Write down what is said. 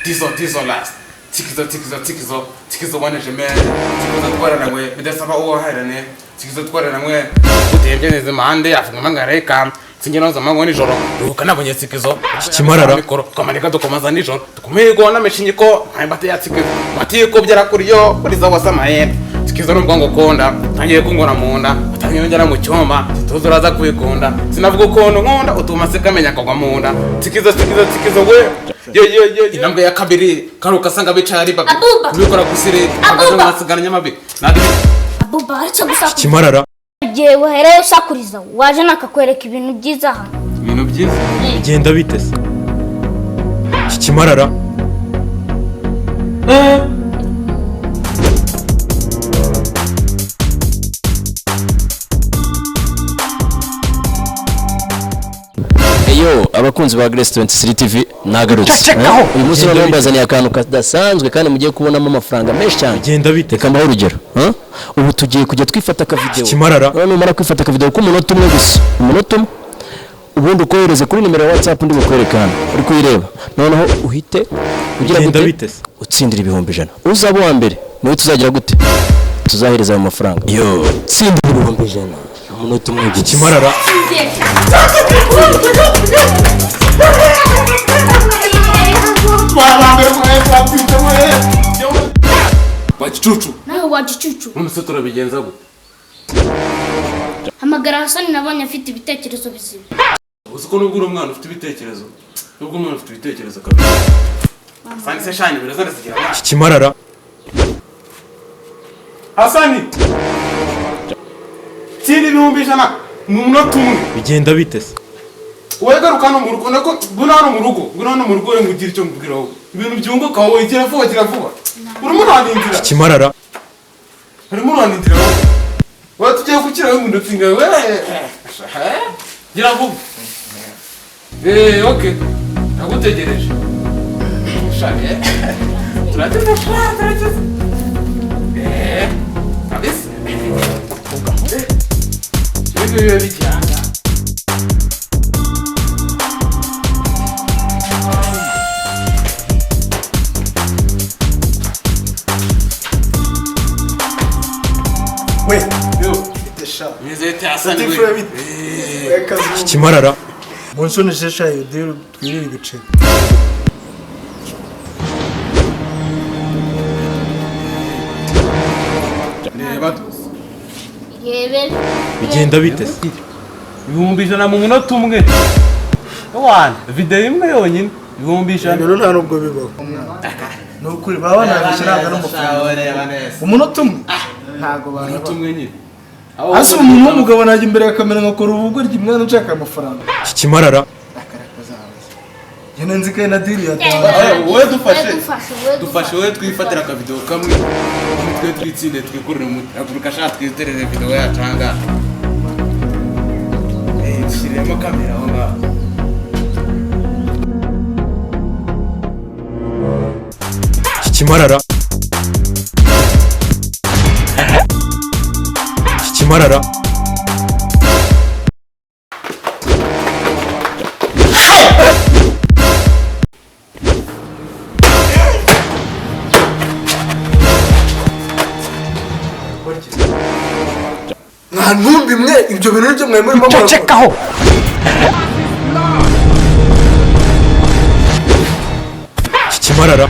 Tizo last. Tikizo wane jeme. Tikizo twara na mwe. Bidasaba uwa haida ne. Tikizo twara na mwe. Utembye neze mahande afunga mangareka. Sinjye za mango nijoro. Ukana bonye tikizo. Kimarara. Komanika dukomaza nijoro. Tukumego na meshinyiko. Bate ya tikizo. Matiko byara kuriyo. Kuriza wasamaye. Tikizo n'ubwango konda. Tangiye kungora munda. Tangiye njana mu cyoma. Tuzuraza kwikunda. Sinavuga ukuntu nkunda utuma se kamenya kagwa munda. Tikizo we. Yo inambwe ya kabiri karuka sanga bicari babi kubikora kusire agazo ngasiganya mabi nadi Abuba ariko gusa Kimarara je wahereye usakuriza waje nakakwereka ibintu byiza hano ibintu byiza bigenda bitese Kimarara Yo abakunzi ba Grace 23 TV nagarutse uyu munsi nabambazaniye akantu kadasanzwe kandi mugiye kubonamo amafaranga menshi cyane bigenda bite kamaho urugero ubu tugiye kujya twifata aka video Kimarara numara kwifata aka video k'umunota umwe gusa umunota umwe ubundi ukohereze kuri nimero ya WhatsApp ndi bukwerekana uri kuyireba noneho uhite ugira gute utsindira ibihumbi 100 uzaba wa mbere niwe tuzagira gute tuzahereza mu mafaranga yo tsindira ibihumbi 100 umunota umwe gusa Kimarara Wagicucu nawe wagicucu umunsi turabigenza gute hamagara Hasani nabonye afite ibitekerezo bizima uko nubwo umwana ufite ibitekerezo nubwo umwana ufite ibitekerezo kabisa Hasani se shani biraza zigira Kimarara Hasani Tindi ibihumbi 100 mu munota umwe bigenda bitese Wegaruka no mu rugo nako bunano mu rugo ngugira icyo mbwira wowe ibintu byunguka wowe gira vuba urimo urandindira Kimarara urimo urandindira wowe tugiye gukira we mu ndotsinga we gira vuba okay nagutegereje shaka turategereje abisi Wewe bijyana We, yo desha. Mizete Hasani we Kimarara Monsoni desha yo dero twirira ibice. Reba yebere bigenda bitese ibihumbi 100 mu munota umwe wana video imwe yonyine ibihumbi 100 Rero nta nubwo bibaho. Nukuri baba nabishiraga no mafaranga. Umunota umwe. Ntago bana. umunota umwe nyine Ase umuntu w'umugabo najya imbere ya kamera ngakora ubugo ry'imwana nshaka amafaranga. Kimarara Yene nzikaye na diri ya wowe dufashe wowe twifatira aka video kamwe twe twitsinde twikorera mu aguruka shaka twiterere video yacanga shiremo kamera aho ngaho Kimarara Kimarara Nkantumbi mwe ibyo bintu nibyo mwe muri mama. Cecekaho Kimarara